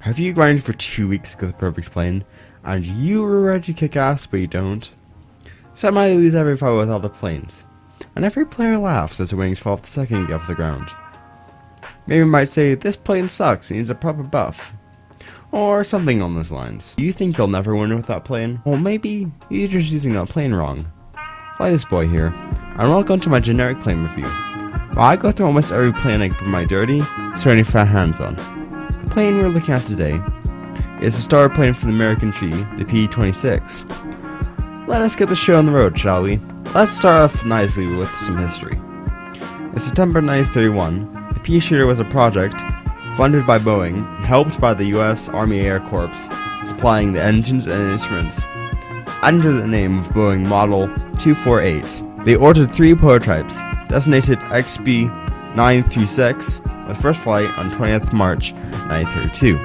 Have you grinded for 2 weeks to get the perfect plane, and you were ready to kick ass, but you don't? Some might lose every fight with other planes, and every player laughs as the wings fall off the second you get off the ground. Maybe you might say, this plane sucks, it needs a proper buff. Or something on those lines. Do you think you'll never win with that plane? Well, maybe you're just using that plane wrong. Flightless boy here, and welcome to my generic plane review. While I go through almost every plane I can put my dirty, starting to fat hands on. The plane we're looking at today is a star plane from the American G, the P.26. Let us get the show on the road, shall we? Let's start off nicely with some history. In September 1931, the P shooter was a project funded by Boeing and helped by the U.S. Army Air Corps, supplying the engines and instruments under the name of Boeing Model 248. They ordered 3 prototypes, designated XB-936, with first flight on 20th March 1932.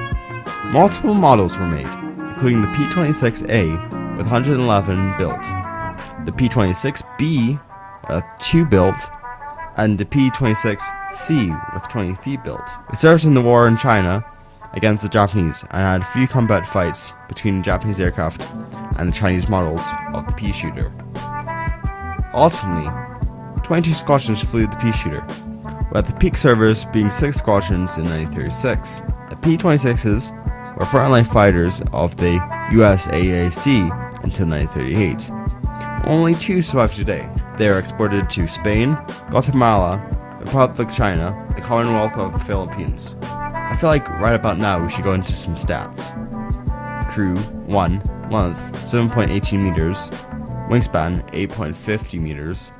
Multiple models were made, including the P-26A with 111 built, the P-26B with 2 built, and the P-26C with 23 built. It served in the war in China against the Japanese and had a few combat fights between Japanese aircraft and the Chinese models of the P shooter. Ultimately, 22 squadrons flew the P shooter, with the peak servers being 6 squadrons in 1936. The P-26s were frontline fighters of the USAAC until 1938. Only 2 survive today. They are exported to Spain, Guatemala, Republic of China, the Commonwealth of the Philippines. I feel like right about now we should go into some stats. Crew 1, length 7.18 meters, wingspan 8.50 meters,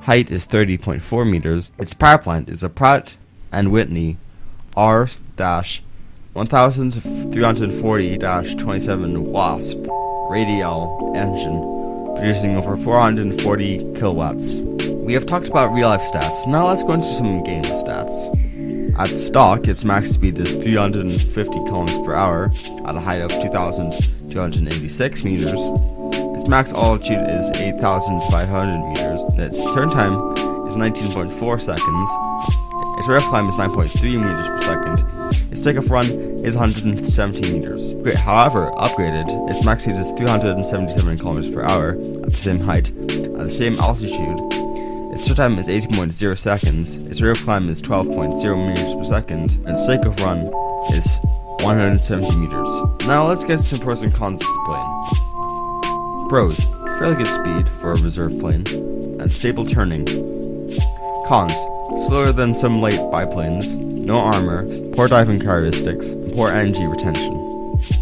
height is 30.4 meters. Its power plant is a Pratt & Whitney R-1340-27 Wasp radial engine, producing over 440 kilowatts. We have talked about real-life stats, now let's go into some game stats. At stock, its max speed is 350 km per hour at a height of 2,286 meters. Its max altitude is 8,500 meters. Its turn time is 19.4 seconds. Its rate of climb is 9.3 meters per second. Its takeoff run is 117 meters. However, upgraded, its max speed is 377 km per hour at the same height, at the same altitude. Its turn time is 18.0 seconds. Its rate of climb is 12.0 meters per second. And its takeoff run is 170 meters. Now let's get some pros and cons of the plane. Pros: fairly good speed for a reserve plane, and stable turning. Cons: slower than some late biplanes, no armor, poor diving characteristics, and poor energy retention.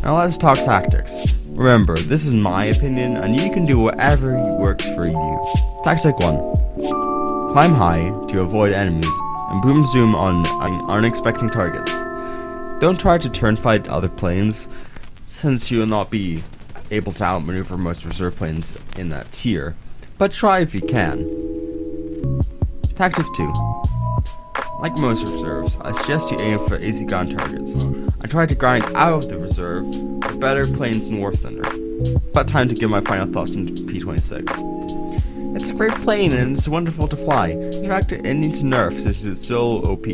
Now let's talk tactics. Remember, this is my opinion, and you can do whatever works for you. Tactic 1. Climb high to avoid enemies, and boom zoom on unexpected targets. Don't try to turn fight other planes, since you will not be able to outmaneuver most reserve planes in that tier, but try if you can. Tactic 2. Like most reserves, I suggest you aim for easy ground targets, and try to grind out of the reserve for better planes in War Thunder. But time to give my final thoughts on P-26. It's a great plane and it's wonderful to fly. In fact, it needs nerfs since it's so OP.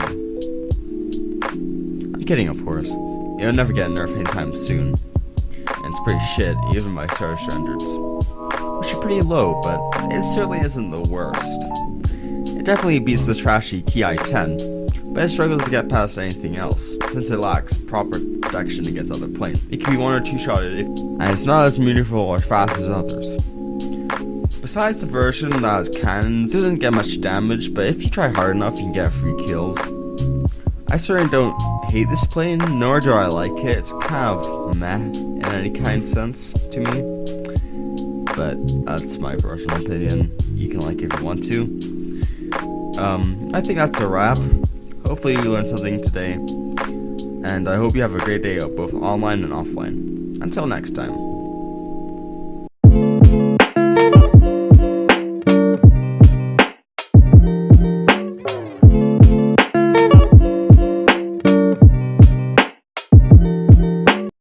I'm kidding, of course. It'll never get a nerf anytime soon. And it's pretty shit, even by Star standards. Which are pretty low, but it certainly isn't the worst. It definitely beats the trashy Ki-10, but it struggles to get past anything else, since it lacks proper protection against other planes. It can be 1 or 2 shotted, and it's not as maneuverable or fast as others. Besides the version that has cannons, it doesn't get much damage, but if you try hard enough you can get free kills. I certainly don't hate this plane, nor do I like it. It's kind of meh in any kind of sense to me, but that's my personal opinion. You can like it if you want to. I think that's a wrap. Hopefully you learned something today, and I hope you have a great day both online and offline. Until next time.